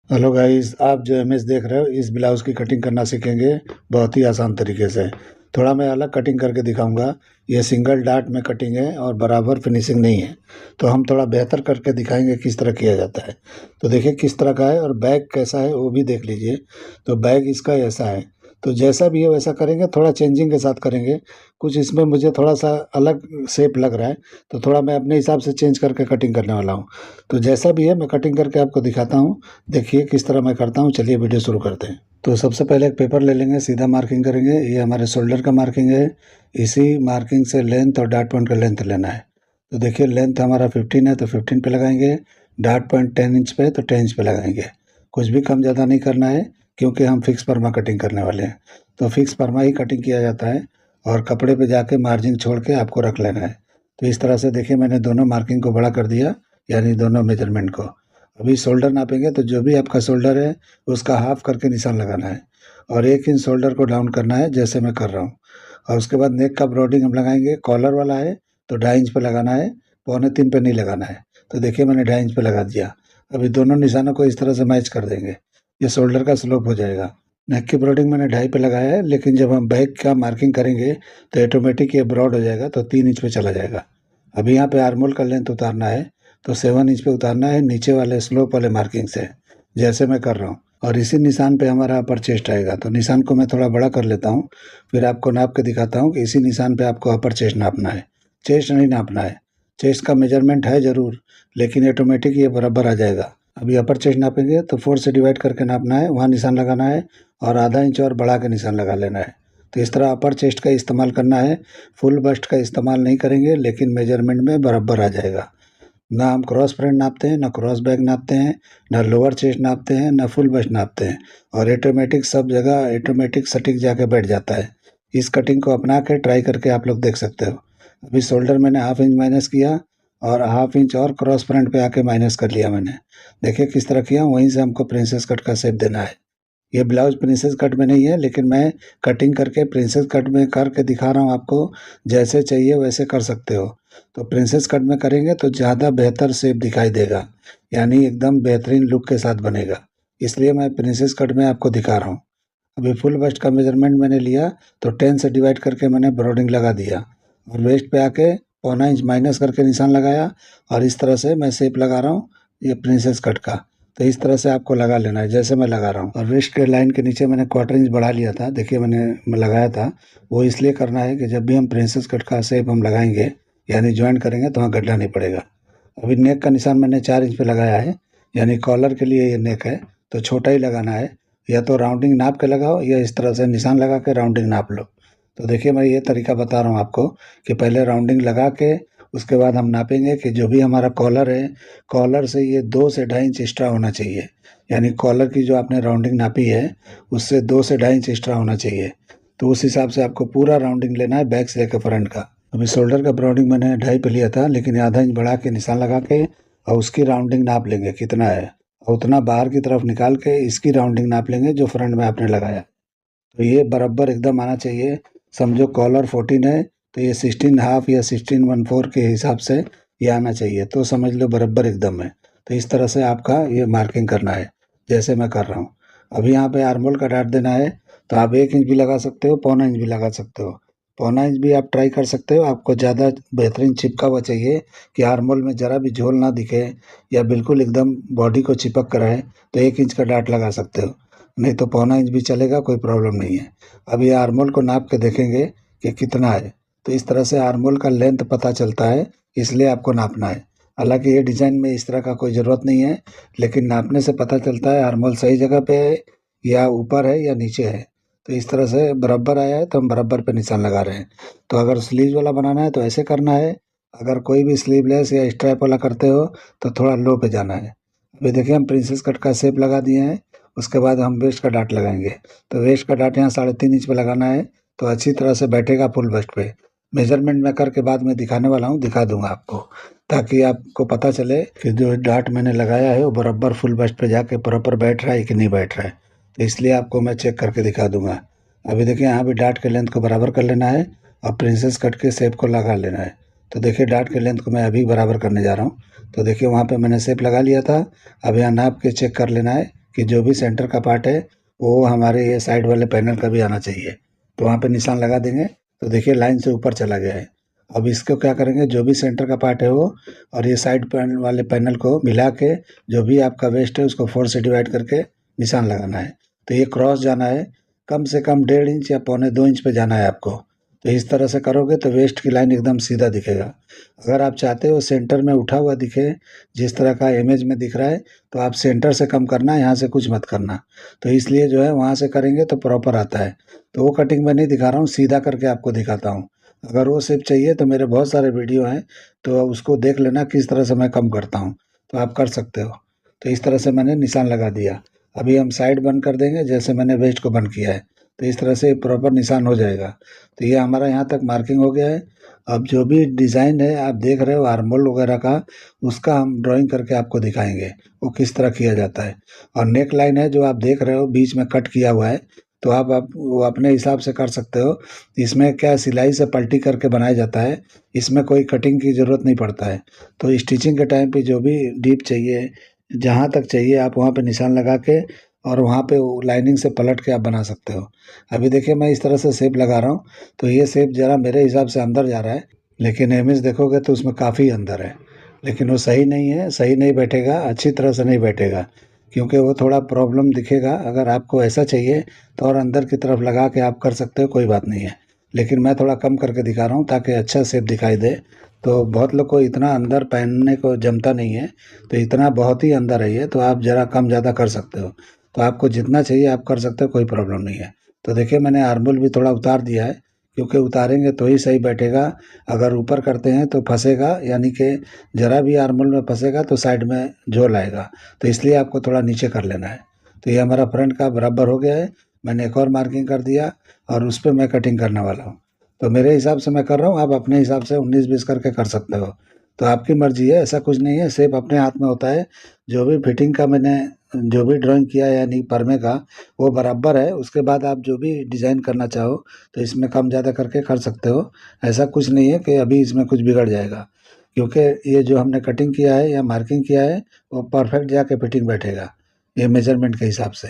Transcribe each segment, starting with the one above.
Hello guys, आप जो image देख रहे हो इस ब्लाउज़ की कटिंग करना सीखेंगे बहुत ही आसान तरीके से। थोड़ा मैं अलग कटिंग करके दिखाऊंगा। ये सिंगल डार्ट में कटिंग है और बराबर फिनिशिंग नहीं है, तो हम थोड़ा बेहतर करके दिखाएंगे किस तरह किया जाता है। तो देखिए किस तरह का है और बैग कैसा है वो भी देख लीजिए। तो बैग इसका ऐसा है, तो जैसा भी है वैसा करेंगे, थोड़ा चेंजिंग के साथ करेंगे। कुछ इसमें मुझे थोड़ा सा अलग शेप लग रहा है, तो थोड़ा मैं अपने हिसाब से चेंज करके कटिंग करने वाला हूँ। तो जैसा भी है मैं कटिंग करके आपको दिखाता हूँ। देखिए किस तरह मैं करता हूँ। चलिए वीडियो शुरू करते हैं। तो सबसे पहले एक पेपर ले लेंगे, सीधा मार्किंग करेंगे। ये हमारे शोल्डर का मार्किंग है। इसी मार्किंग से लेंथ और डार्ट पॉइंट का लेंथ लेना है। तो देखिए लेंथ हमारा 15 है तो 15 पे लगाएंगे। डार्ट पॉइंट 10 इंच पे तो 10 इंच पे लगाएंगे। कुछ भी कम ज़्यादा नहीं करना है, क्योंकि हम फिक्स परमा कटिंग करने वाले हैं। तो फिक्स परमा ही कटिंग किया जाता है और कपड़े पे जाके मार्जिन छोड़ के आपको रख लेना है। तो इस तरह से देखिए मैंने दोनों मार्किंग को बड़ा कर दिया, यानी दोनों मेजरमेंट को। अभी शोल्डर नापेंगे, तो जो भी आपका शोल्डर है उसका हाफ करके निशान लगाना है और 1 इंच शोल्डर को डाउन करना है, जैसे मैं कर रहा हूँ। और उसके बाद नेक का ब्रॉडिंग हम लगाएंगे। कॉलर वाला है तो 2.5 इंच पे लगाना है, 2.25 पे नहीं लगाना है। तो देखिए मैंने 2.5 इंच पे लगा दिया। अभी दोनों निशानों को इस तरह से मैच कर देंगे, ये शोल्डर का स्लोप हो जाएगा। नेक की ब्रॉडिंग मैंने 2.5 पे लगाया है, लेकिन जब हम बैक का मार्किंग करेंगे तो ऑटोमेटिक ये ब्रॉड हो जाएगा, तो 3 इंच पे चला जाएगा। अभी यहाँ पे आर्मोल का लेंथ उतारना है, तो 7 इंच पे उतारना है, नीचे वाले स्लोप वाले मार्किंग से, जैसे मैं कर रहा हूँ। और इसी निशान पे हमारा अपर चेस्ट आएगा। तो निशान को मैं थोड़ा बड़ा कर लेता हूँ, फिर आपको नाप के दिखाता हूँ कि इसी निशान पे आपको अपर चेस्ट नापना है, चेस्ट नहीं नापना है। चेस्ट का मेजरमेंट है ज़रूर, लेकिन ऑटोमेटिक ये बराबर आ जाएगा। अभी अपर चेस्ट नापेंगे तो 4 से डिवाइड करके नापना है, वहाँ निशान लगाना है और आधा इंच और बढ़ा के निशान लगा लेना है। तो इस तरह अपर चेस्ट का इस्तेमाल करना है। फुल बस्ट का इस्तेमाल नहीं करेंगे, लेकिन मेजरमेंट में बराबर आ जाएगा। ना हम क्रॉस फ्रंट नापते हैं, ना क्रॉस बैक नापते हैं, ना लोअर चेस्ट नापते हैं, ना फुल बस्ट नापते हैं। और ऑटोमेटिक सब जगह ऑटोमेटिक सटीक जाके बैठ जाता है। इस कटिंग को अपना के ट्राई करके आप लोग देख सकते हो। अभी शोल्डर मैंने हाफ इंच माइनस किया और हाफ इंच और क्रॉस फ्रंट पे आके माइनस कर लिया मैंने। देखिए किस तरह किया, वहीं से हमको प्रिंसेस कट का शेप देना है। ये ब्लाउज प्रिंसेस कट में नहीं है, लेकिन मैं कटिंग करके प्रिंसेस कट में करके दिखा रहा हूँ आपको। जैसे चाहिए वैसे कर सकते हो। तो प्रिंसेस कट में करेंगे तो ज़्यादा बेहतर शेप दिखाई देगा, यानी एकदम बेहतरीन लुक के साथ बनेगा। इसलिए मैं प्रिंसेस कट में आपको दिखा रहा हूँ। अभी फुल वेस्ट का मेजरमेंट मैंने लिया, तो 10 से डिवाइड करके मैंने ब्रॉडिंग लगा दिया और वेस्ट पे आके 0.25 इंच माइनस करके निशान लगाया। और इस तरह से मैं शेप लगा रहा हूँ ये प्रिंसेस कट का। तो इस तरह से आपको लगा लेना है, जैसे मैं लगा रहा हूँ। और वेस्ट के लाइन के नीचे मैंने 1/4 इंच बढ़ा लिया था, देखिए मैं लगाया था। वो इसलिए करना है कि जब भी हम प्रिंसेस कट का शेप हम लगाएंगे, यानी ज्वाइन करेंगे, तो वहाँ गड्ढा नहीं पड़ेगा। अभी नेक का निशान मैंने 4 इंच पे लगाया है, यानी कॉलर के लिए ये नेक है, तो छोटा ही लगाना है। या तो राउंडिंग नाप के लगाओ, या इस तरह से निशान लगा के राउंडिंग नाप लो। तो देखिए मैं ये तरीका बता रहा हूँ आपको कि पहले राउंडिंग लगा के उसके बाद हम नापेंगे कि जो भी हमारा कॉलर है, कॉलर से ये 2 से 2.5 इंच एक्स्ट्रा होना चाहिए। यानी कॉलर की जो आपने राउंडिंग नापी है उससे 2 से 2.5 इंच एक्स्ट्रा होना चाहिए। तो उस हिसाब से आपको पूरा राउंडिंग लेना है, बैक से लेकर फ्रंट का। अभी शोल्डर का राउंडिंग मैंने 2.5 पे लिया था, लेकिन आधा इंच बढ़ा के निशान लगा के और उसकी राउंडिंग नाप लेंगे कितना है, और उतना बाहर की तरफ निकाल के इसकी राउंडिंग नाप लेंगे जो फ्रंट में आपने लगाया। तो ये बराबर एकदम आना चाहिए। समझो कॉलर 14 है, तो ये 16 हाफ या 16 1/4 के हिसाब से ये आना चाहिए, तो समझ लो बराबर एकदम है। तो इस तरह से आपका ये मार्किंग करना है, जैसे मैं कर रहा हूँ। अभी यहाँ पे आर्मोल का डाट देना है, तो आप 1 इंच भी लगा सकते हो, 0.25 इंच भी लगा सकते हो। 0.25 इंच भी आप ट्राई कर सकते हो। आपको ज़्यादा बेहतरीन चिपका हुआ चाहिए कि आर्मोल में ज़रा भी झोल ना दिखे, या बिल्कुल एकदम बॉडी को चिपक कर आए, तो 1 इंच का डाट लगा सकते हो। नहीं तो 0.25 इंच भी चलेगा, कोई प्रॉब्लम नहीं है। अभी आर्मोल को नाप के देखेंगे कि कितना है। तो इस तरह से आर्मोल का लेंथ पता चलता है, इसलिए आपको नापना है। हालांकि ये डिज़ाइन में इस तरह का कोई ज़रूरत नहीं है, लेकिन नापने से पता चलता है आर्मोल सही जगह पे है, या ऊपर है या नीचे है। तो इस तरह से बराबर आया है तो हम बराबर पे निशान लगा रहे हैं। तो अगर स्लीव वाला बनाना है तो ऐसे करना है। अगर कोई भी स्लीवलेस या स्ट्रैप वाला करते हो तो थोड़ा लो पे जाना है। अभी देखिए हम प्रिंसेस कट का शेप लगा दिए हैं। उसके बाद हम वेस्ट का डाट लगाएंगे। तो वेस्ट का डाट यहाँ 3.5 इंच पे लगाना है, तो अच्छी तरह से बैठेगा फुल वेस्ट पे। मेजरमेंट मैं करके बाद में दिखाने वाला हूँ, दिखा दूंगा आपको, ताकि आपको पता चले कि जो डाट मैंने लगाया है वो बराबर फुल वेस्ट पे जाके प्रॉपर बैठ रहा है कि नहीं बैठ रहा है। तो इसलिए आपको मैं चेक करके दिखा दूंगा। अभी देखिए यहाँ भी डाट के लेंथ को बराबर कर लेना है और प्रिंसेस कट के शेप को लगा लेना है। तो देखिए डाट के लेंथ को मैं अभी बराबर करने जा रहा हूँ। तो देखिए वहाँ पे मैंने शेप लगा लिया था। अब यहाँ नाप के चेक कर लेना है कि जो भी सेंटर का पार्ट है वो हमारे ये साइड वाले पैनल का भी आना चाहिए। तो वहाँ पे निशान लगा देंगे तो देखिए लाइन से ऊपर चला गया है। अब इसको क्या करेंगे, जो भी सेंटर का पार्ट है वो और ये साइड पैनल वाले पैनल को मिला के जो भी आपका वेस्ट है उसको 4 से डिवाइड करके निशान लगाना है। तो ये क्रॉस जाना है, कम से कम 1.5 इंच या 1.25 इंच पे जाना है आपको। तो इस तरह से करोगे तो वेस्ट की लाइन एकदम सीधा दिखेगा। अगर आप चाहते हो सेंटर में उठा हुआ दिखे, जिस तरह का इमेज में दिख रहा है, तो आप सेंटर से कम करना, यहाँ से कुछ मत करना। तो इसलिए जो है वहाँ से करेंगे तो प्रॉपर आता है। तो वो कटिंग मैं नहीं दिखा रहा हूँ, सीधा करके आपको दिखाता हूँ। अगर वो शेप चाहिए तो मेरे बहुत सारे वीडियो हैं, तो उसको देख लेना किस तरह से मैं कम करता हूँ, तो आप कर सकते हो। तो इस तरह से मैंने निशान लगा दिया। अभी हम साइड बंद कर देंगे जैसे मैंने वेस्ट को बंद किया है। तो इस तरह से प्रॉपर निशान हो जाएगा। तो ये हमारा यहाँ तक मार्किंग हो गया है। अब जो भी डिज़ाइन है आप देख रहे हो आर्मोल वगैरह का, उसका हम ड्राइंग करके आपको दिखाएंगे वो किस तरह किया जाता है। और नेक लाइन है जो आप देख रहे हो बीच में कट किया हुआ है, तो आप वो अपने हिसाब से कर सकते हो। इसमें क्या सिलाई से पलटी करके बनाया जाता है, इसमें कोई कटिंग की ज़रूरत नहीं पड़ता है। तो स्टिचिंग के टाइम पे जो भी डीप चाहिए, जहाँ तक चाहिए आप वहाँ पे निशान लगा के और वहाँ पे वो लाइनिंग से पलट के आप बना सकते हो। अभी देखिए मैं इस तरह से शेप लगा रहा हूँ, तो ये शेप ज़रा मेरे हिसाब से अंदर जा रहा है, लेकिन इमेज देखोगे तो उसमें काफ़ी अंदर है। लेकिन वो सही नहीं है, सही नहीं बैठेगा, अच्छी तरह से नहीं बैठेगा, क्योंकि वो थोड़ा प्रॉब्लम दिखेगा। अगर आपको ऐसा चाहिए तो और अंदर की तरफ लगा के आप कर सकते हो, कोई बात नहीं है। लेकिन मैं थोड़ा कम करके दिखा रहा हूँ ताकि अच्छा शेप दिखाई दे। तो बहुत लोग को इतना अंदर पहनने को जमता नहीं है, तो इतना बहुत ही अंदर है ये, तो आप ज़रा कम ज़्यादा कर सकते हो। तो आपको जितना चाहिए आप कर सकते हो, कोई प्रॉब्लम नहीं है। तो देखिए मैंने आर्मोल भी थोड़ा उतार दिया है, क्योंकि उतारेंगे तो ही सही बैठेगा। अगर ऊपर करते हैं तो फंसेगा, यानी कि ज़रा भी आर्मोल में फंसेगा तो साइड में झोल आएगा। तो इसलिए आपको थोड़ा नीचे कर लेना है। तो ये हमारा फ्रंट का बराबर हो गया है। मैंने एक और मार्किंग कर दिया और उस पे मैं कटिंग करने वाला हूँ। तो मेरे हिसाब से मैं कर रहा हूँ, आप अपने हिसाब से 19-20 करके कर सकते हो। तो आपकी मर्ज़ी है, ऐसा कुछ नहीं है, शेप अपने हाथ में होता है। जो भी फिटिंग का मैंने जो भी ड्राइंग किया है यानी परमे का, वो बराबर है। उसके बाद आप जो भी डिज़ाइन करना चाहो तो इसमें कम ज़्यादा करके कर सकते हो। ऐसा कुछ नहीं है कि अभी इसमें कुछ बिगड़ जाएगा, क्योंकि ये जो हमने कटिंग किया है या मार्किंग किया है वो परफेक्ट जाके फिटिंग बैठेगा, ये मेजरमेंट के हिसाब से।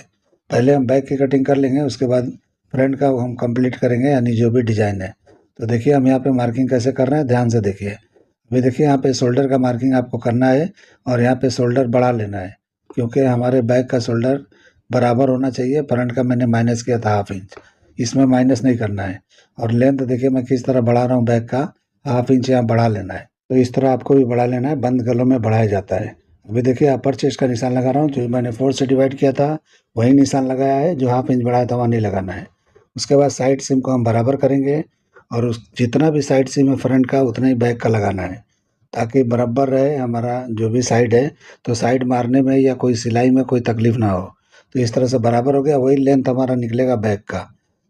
पहले हम बैक की कटिंग कर लेंगे, उसके बाद फ्रंट का हम कंप्लीट करेंगे, यानी जो भी डिज़ाइन है। तो देखिए हम यहाँ पे मार्किंग कैसे कर रहे हैं, ध्यान से देखिए। अभी देखिए यहाँ पे शोल्डर का मार्किंग आपको करना है और यहाँ पे शोल्डर बढ़ा लेना है, क्योंकि हमारे बैक का शोल्डर बराबर होना चाहिए। फ्रंट का मैंने माइनस किया था 1/2 इंच, इसमें माइनस नहीं करना है। और लेंथ देखिए मैं किस तरह बढ़ा रहा हूँ, बैक का 1/2 इंच यहाँ बढ़ा लेना है। तो इस तरह आपको भी बढ़ा लेना है, बंद गलों में बढ़ाया जाता है। अभी देखिए अपर चेस्ट का निशान लगा रहा हूँ, जो मैंने 4 से डिवाइड किया था वही निशान लगाया है, जो 1/2 इंच बढ़ाया था वहाँ नहीं लगाना है। उसके बाद साइड सीम को हम बराबर करेंगे और उस जितना भी साइड सीम है फ्रंट का उतना ही बैक का लगाना है, ताकि बराबर रहे हमारा जो भी साइड है, तो साइड मारने में या कोई सिलाई में कोई तकलीफ ना हो। तो इस तरह से बराबर हो गया, वही लेंथ हमारा निकलेगा बैक का।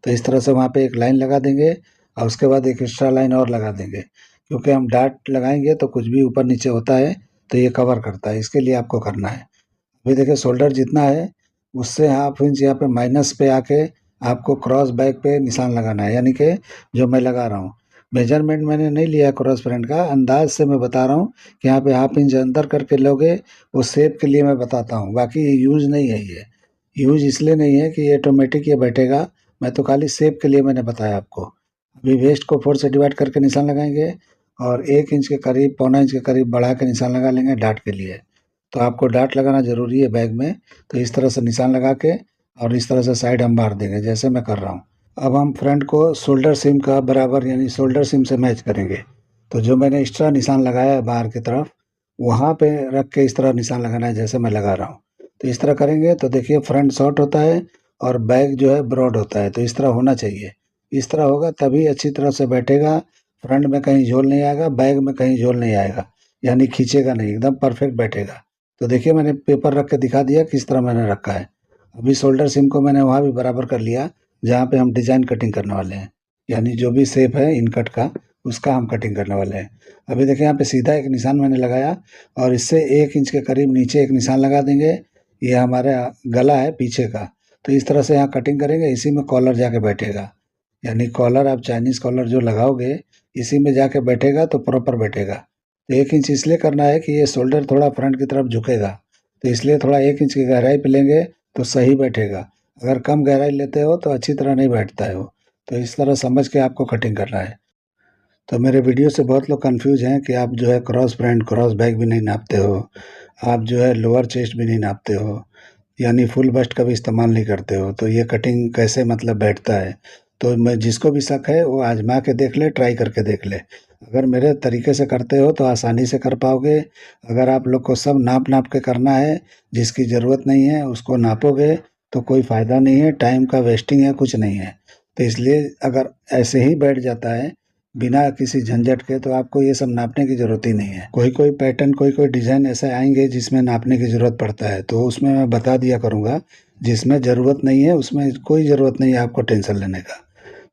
तो इस तरह से वहाँ पे एक लाइन लगा देंगे और उसके बाद एक एक्स्ट्रा लाइन और लगा देंगे, क्योंकि हम डार्ट लगाएंगे तो कुछ भी ऊपर नीचे होता है तो ये कवर करता है, इसके लिए आपको करना है। अभी देखिए शोल्डर जितना है उससे 1/2 इंच यहाँ पे माइनस पे आके आपको क्रॉस बैक पे निशान लगाना है, यानी कि जो मैं लगा रहा हूँ। मेजरमेंट मैंने नहीं लिया है क्रॉस फ्रंट का, अंदाज से मैं बता रहा हूँ कि यहाँ पे 1/2 इंच अंदर करके लोगे, वो शेप के लिए मैं बताता हूँ, बाकी ये यूज़ नहीं है। ये यूज़ इसलिए नहीं है कि ये ऑटोमेटिक ये बैठेगा, मैं तो खाली शेप के लिए मैंने बताया आपको। अभी वेस्ट को 4 से डिवाइड करके निशान लगाएंगे और 1 इंच के करीब, 1.25 इंच के करीब बढ़ा के निशान लगा लेंगे डार्ट के लिए। तो आपको डार्ट लगाना ज़रूरी है बैग में। तो इस तरह से निशान लगा के और इस तरह से साइड हम मार देंगे जैसे मैं कर रहा हूँ। अब हम फ्रंट को शोल्डर सीम का बराबर यानी शोल्डर सीम से मैच करेंगे। तो जो मैंने एक्स्ट्रा निशान लगाया है बाहर की तरफ, वहाँ पे रख के इस तरह निशान लगाना है जैसे मैं लगा रहा हूँ। तो इस तरह करेंगे तो देखिए फ्रंट शॉर्ट होता है और बैक जो है ब्रॉड होता है, तो इस तरह होना चाहिए। इस तरह होगा तभी अच्छी तरह से बैठेगा, फ्रंट में कहीं झोल नहीं आएगा, बैक में कहीं झोल नहीं आएगा, यानी खींचेगा नहीं, एकदम परफेक्ट बैठेगा। तो देखिए मैंने पेपर रख के दिखा दिया किस तरह मैंने रखा है। अभी शोल्डर सीम को मैंने वहाँ भी बराबर कर लिया जहाँ पे हम डिज़ाइन कटिंग करने वाले हैं, यानी जो भी शेप है इन कट का उसका हम कटिंग करने वाले हैं। अभी देखिए यहाँ पे सीधा एक निशान मैंने लगाया और इससे 1 इंच के करीब नीचे एक निशान लगा देंगे। ये हमारा गला है पीछे का, तो इस तरह से यहाँ कटिंग करेंगे, इसी में कॉलर जाके बैठेगा। यानी कॉलर आप चाइनीज़ कॉलर जो लगाओगे इसी में जाके बैठेगा तो प्रॉपर बैठेगा। तो 1 इंच इसलिए करना है कि ये शोल्डर थोड़ा फ्रंट की तरफ झुकेगा, तो इसलिए थोड़ा 1 इंच की गहराई पे लेंगे तो सही बैठेगा। अगर कम गहराई लेते हो तो अच्छी तरह नहीं बैठता है वो। तो इस तरह समझ के आपको कटिंग करना है। तो मेरे वीडियो से बहुत लोग कंफ्यूज हैं कि आप जो है क्रॉस फ्रंट क्रॉस बैक भी नहीं नापते हो, आप जो है लोअर चेस्ट भी नहीं नापते हो, यानी फुल बस्ट का भी इस्तेमाल नहीं करते हो, तो ये कटिंग कैसे मतलब बैठता है। तो मैं जिसको भी शक है वो आजमा के देख ले, ट्राई करके देख ले। अगर मेरे तरीके से करते हो तो आसानी से कर पाओगे। अगर आप लोग को सब नाप नाप के करना है, जिसकी ज़रूरत नहीं है उसको नापोगे तो कोई फ़ायदा नहीं है, टाइम का वेस्टिंग है, कुछ नहीं है। तो इसलिए अगर ऐसे ही बैठ जाता है बिना किसी झंझट के, तो आपको ये सब नापने की ज़रूरत ही नहीं है। कोई कोई पैटर्न, कोई कोई डिज़ाइन ऐसे आएंगे जिसमें नापने की ज़रूरत पड़ता है, तो उसमें मैं बता दिया करूँगा। जिसमें ज़रूरत नहीं है उसमें कोई ज़रूरत नहीं है आपको टेंशन लेने का।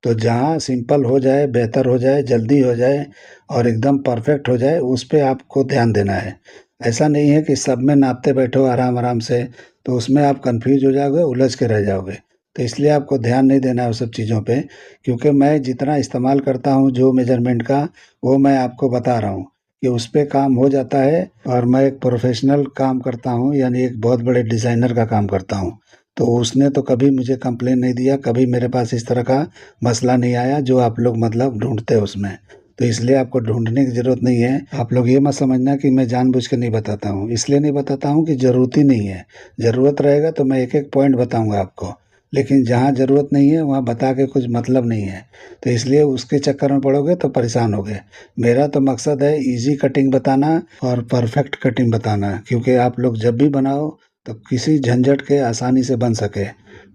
तो जहाँ सिंपल हो जाए, बेहतर हो जाए, जल्दी हो जाए और एकदम परफेक्ट हो जाए, उस पे आपको ध्यान देना है। ऐसा नहीं है कि सब में नापते बैठो आराम आराम से, तो उसमें आप कंफ्यूज हो जाओगे, उलझ के रह जाओगे। तो इसलिए आपको ध्यान नहीं देना है उस सब चीज़ों पे, क्योंकि मैं जितना इस्तेमाल करता हूँ जो मेजरमेंट का, वो मैं आपको बता रहा हूँ कि उस पे काम हो जाता है। और मैं एक प्रोफेशनल काम करता हूँ, यानी एक बहुत बड़े डिज़ाइनर का काम करता हूँ। तो उसने तो कभी मुझे कंप्लेन नहीं दिया, कभी मेरे पास इस तरह का मसला नहीं आया जो आप लोग मतलब ढूंढते हो उसमें। तो इसलिए आपको ढूंढने की ज़रूरत नहीं है। आप लोग ये मत समझना कि मैं जानबूझ के नहीं बताता हूँ, इसलिए नहीं बताता हूँ कि ज़रूरत ही नहीं है। ज़रूरत रहेगा तो मैं एक एक पॉइंट बताऊँगा आपको, लेकिन जहाँ ज़रूरत नहीं है वहाँ बता के कुछ मतलब नहीं है। तो इसलिए उसके चक्कर में पड़ोगे तो परेशान होगे। मेरा तो मकसद है इजी कटिंग बताना और परफेक्ट कटिंग बताना, क्योंकि आप लोग जब भी बनाओ तो किसी झंझट के आसानी से बन सके।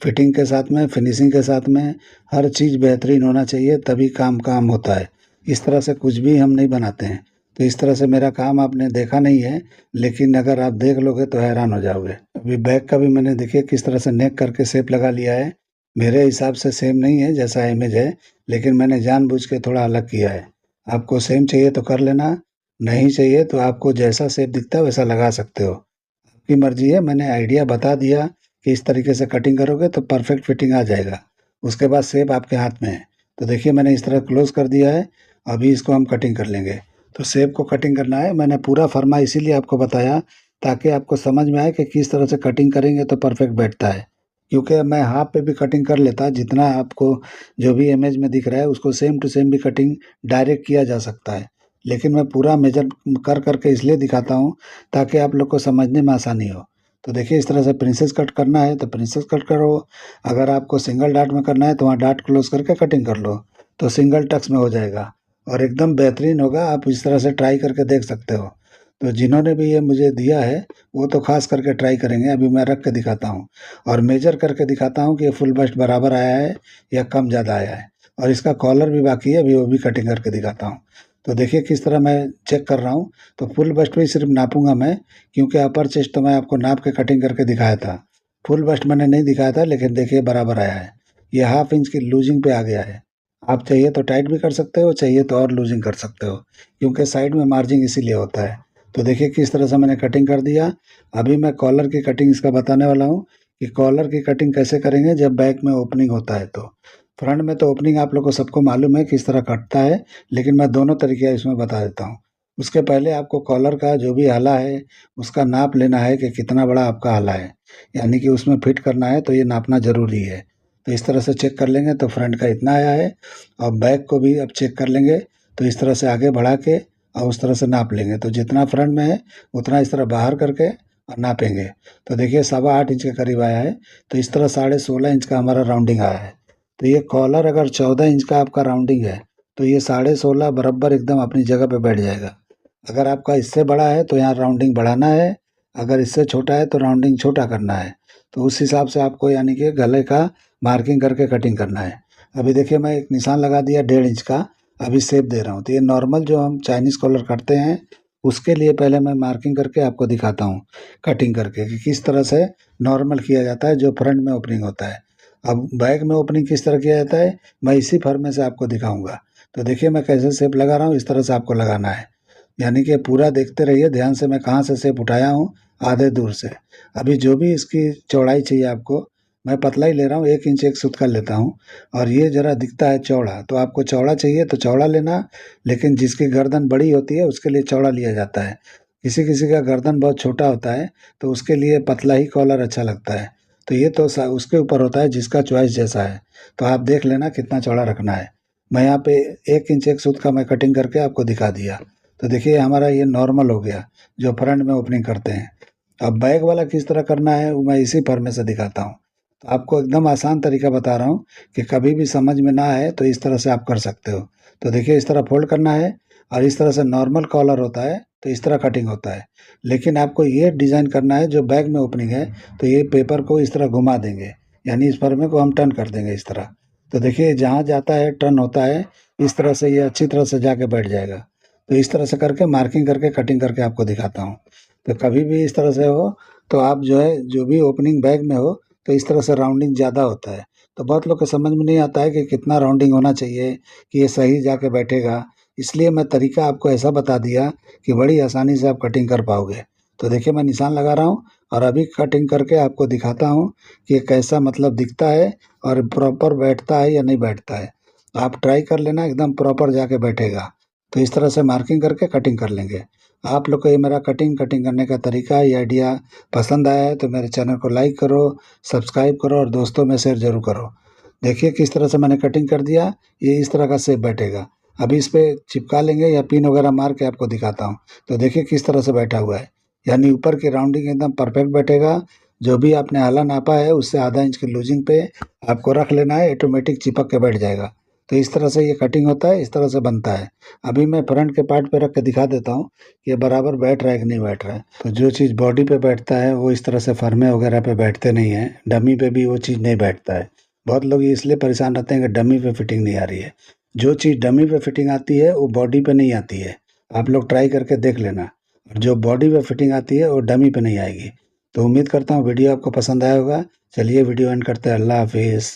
फिटिंग के साथ में, फिनिशिंग के साथ में, हर चीज़ बेहतरीन होना चाहिए, तभी काम काम होता है। इस तरह से कुछ भी हम नहीं बनाते हैं। तो इस तरह से मेरा काम आपने देखा नहीं है, लेकिन अगर आप देख लोगे तो हैरान हो जाओगे। अभी बैक का भी मैंने देखिए किस तरह से नेक करके शेप लगा लिया है। मेरे हिसाब से सेम नहीं है जैसा इमेज है, लेकिन मैंने जानबूझ के थोड़ा अलग किया है। आपको सेम चाहिए तो कर लेना, नहीं चाहिए तो आपको जैसा शेप दिखता है वैसा लगा सकते हो। आपकी मर्जी है, मैंने आइडिया बता दिया कि इस तरीके से कटिंग करोगे तो परफेक्ट फिटिंग आ जाएगा। उसके बाद शेप आपके हाथ में है। तो देखिए मैंने इस तरह क्लोज कर दिया है। अभी इसको हम कटिंग कर लेंगे। तो शेप को कटिंग करना है, मैंने पूरा फर्मा इसीलिए आपको बताया ताकि आपको समझ में आए कि किस तरह से कटिंग करेंगे तो परफेक्ट बैठता है। क्योंकि मैं हाफ पे भी कटिंग कर लेता, जितना आपको जो भी इमेज में दिख रहा है उसको सेम टू सेम भी कटिंग डायरेक्ट किया जा सकता है। लेकिन मैं पूरा मेजर कर करके इसलिए दिखाता हूँ ताकि आप लोग को समझने में आसानी हो। तो देखिए इस तरह से प्रिंसेस कट करना है तो प्रिंसेस कट करो। अगर आपको सिंगल डॉट में करना है तो वहाँ डॉट क्लोज करके कटिंग कर लो, तो सिंगल टक्स में हो जाएगा और एकदम बेहतरीन होगा। आप इस तरह से ट्राई करके देख सकते हो। तो जिन्होंने भी ये मुझे दिया है वो तो खास करके ट्राई करेंगे। अभी मैं रख के दिखाता हूँ और मेजर करके दिखाता हूँ कि ये फुल बस्ट बराबर आया है या कम ज़्यादा आया है। और इसका कॉलर भी बाकी है, अभी वो भी कटिंग करके दिखाता हूँ। तो देखिए किस तरह मैं चेक कर रहा हूँ। तो फुल बस्ट पे सिर्फ नापूंगा मैं, क्योंकि अपर चेस्ट तो मैं आपको नाप के कटिंग करके दिखाया था। फुल बस्ट मैंने नहीं दिखाया था, लेकिन देखिए बराबर आया है। ये हाफ इंच की लूजिंग पे आ गया है। आप चाहिए तो टाइट भी कर सकते हो, चाहिए तो और लूजिंग कर सकते हो, क्योंकि साइड में मार्जिंग इसीलिए होता है। तो देखिए किस तरह से मैंने कटिंग कर दिया। अभी मैं कॉलर की कटिंग इसका बताने वाला हूँ कि कॉलर की कटिंग कैसे करेंगे जब बैक में ओपनिंग होता है। तो फ्रंट में तो ओपनिंग आप लोग को सबको मालूम है किस तरह कटता है, लेकिन मैं दोनों तरीके इसमें बता देता हूँ। उसके पहले आपको कॉलर का जो भी आला है उसका नाप लेना है कि कितना बड़ा आपका आला है, यानी कि उसमें फिट करना है, तो ये नापना ज़रूरी है। तो इस तरह से चेक कर लेंगे तो फ्रंट का इतना आया है। और बैक को भी अब चेक कर लेंगे, तो इस तरह से आगे बढ़ा के और उस तरह से नाप लेंगे। तो जितना फ्रंट में है उतना इस तरह बाहर करके और नापेंगे। तो देखिए 8.25 इंच के करीब आया है। तो इस तरह 16.5 इंच का हमारा राउंडिंग आया है। तो ये कॉलर अगर 14 इंच का आपका राउंडिंग है तो ये 16.5 बराबर एकदम अपनी जगह पे बैठ जाएगा। अगर आपका इससे बड़ा है तो यहाँ राउंडिंग बढ़ाना है, अगर इससे छोटा है तो राउंडिंग छोटा करना है। तो उस हिसाब से आपको यानी कि गले का मार्किंग करके कटिंग करना है। अभी देखिए मैं एक निशान लगा दिया 1.5 इंच का, अभी शेप दे रहा हूँ। तो ये नॉर्मल जो हम चाइनीज़ कॉलर करते हैं उसके लिए पहले मैं मार्किंग करके आपको दिखाता हूँ कटिंग करके कि किस तरह से नॉर्मल किया जाता है जो फ्रंट में ओपनिंग होता है। अब बैक में ओपनिंग किस तरह किया जाता है मैं इसी फॉर्म से आपको दिखाऊंगा। तो देखिए मैं कैसे शेप लगा रहा हूँ, इस तरह से आपको लगाना है। यानी कि पूरा देखते रहिए ध्यान से मैं कहाँ से शेप उठाया हूँ, आधे दूर से। अभी जो भी इसकी चौड़ाई चाहिए आपको, मैं पतला ही ले रहा हूँ, 1 इंच एक सूत कर लेता हूँ। और ये ज़रा दिखता है चौड़ा, तो आपको चौड़ा चाहिए तो चौड़ा लेना, लेकिन जिसकी गर्दन बड़ी होती है उसके लिए चौड़ा लिया जाता है। किसी किसी का गर्दन बहुत छोटा होता है तो उसके लिए पतला ही कॉलर अच्छा लगता है। तो ये तो उसके ऊपर होता है जिसका चॉइस जैसा है। तो आप देख लेना कितना चौड़ा रखना है। मैं यहाँ पे 1 इंच 1 सूत का मैं कटिंग करके आपको दिखा दिया। तो देखिए हमारा ये नॉर्मल हो गया जो फ्रंट में ओपनिंग करते हैं। अब बैक वाला किस तरह करना है वो मैं इसी फॉर्मे से दिखाता हूँ। तो आपको एकदम आसान तरीका बता रहा हूँ कि कभी भी समझ में ना आए तो इस तरह से आप कर सकते हो। तो देखिए इस तरह फोल्ड करना है और इस तरह से नॉर्मल कॉलर होता है तो इस तरह कटिंग होता है। लेकिन आपको ये डिज़ाइन करना है जो बैक में ओपनिंग है, तो ये पेपर को इस तरह घुमा देंगे, यानी इस फॉर्मे को हम टर्न कर देंगे इस तरह। तो देखिए जहाँ जाता है टर्न होता है, इस तरह से ये अच्छी तरह से जाके बैठ जाएगा। तो इस तरह से करके मार्किंग करके कटिंग करके आपको दिखाता हूँ। तो कभी भी इस तरह से हो तो आप जो है जो भी ओपनिंग बैग में हो तो इस तरह से राउंडिंग ज़्यादा होता है। तो बहुत लोग को समझ में नहीं आता है कि कितना राउंडिंग होना चाहिए कि ये सही जाके बैठेगा। इसलिए मैं तरीका आपको ऐसा बता दिया कि बड़ी आसानी से आप कटिंग कर पाओगे। तो देखिए मैं निशान लगा रहा हूँ और अभी कटिंग करके आपको दिखाता हूँ कि ये कैसा मतलब दिखता है और प्रॉपर बैठता है या नहीं बैठता है। आप ट्राई कर लेना एकदम प्रॉपर जाके बैठेगा। तो इस तरह से मार्किंग करके कटिंग कर लेंगे। आप लोग को ये मेरा कटिंग करने का तरीका, ये आइडिया पसंद आया है तो मेरे चैनल को लाइक करो, सब्सक्राइब करो और दोस्तों में शेयर ज़रूर करो। देखिए किस तरह से मैंने कटिंग कर दिया, ये इस तरह का शेप बैठेगा। अभी इस पे चिपका लेंगे या पिन वगैरह मार के आपको दिखाता हूँ। तो देखिए किस तरह से बैठा हुआ है, यानी ऊपर की राउंडिंग एकदम परफेक्ट बैठेगा। जो भी आपने आला नापा है उससे आधा इंच की लूजिंग पे आपको रख लेना है, ऑटोमेटिक चिपक के बैठ जाएगा। तो इस तरह से ये कटिंग होता है, इस तरह से बनता है। अभी मैं फ्रंट के पार्ट पे रख के दिखा देता हूँ कि ये बराबर बैठ रहा है कि नहीं बैठ रहा है। तो जो चीज़ बॉडी पे बैठता है वो इस तरह से फर्मे वगैरह पे बैठते नहीं हैं, डमी पे भी वो चीज़ नहीं बैठता है। बहुत लोग इसलिए परेशान रहते हैं कि डमी पे फिटिंग नहीं आ रही है। जो चीज़ डमी पे फिटिंग आती है वो बॉडी पे नहीं आती है। आप लोग ट्राई करके देख लेना। और जो बॉडी पे फिटिंग आती है वो डमी पे नहीं आएगी। तो उम्मीद करता हूँ वीडियो आपको पसंद आया होगा। चलिए वीडियो एंड करते हैं। अल्लाह हाफिज़।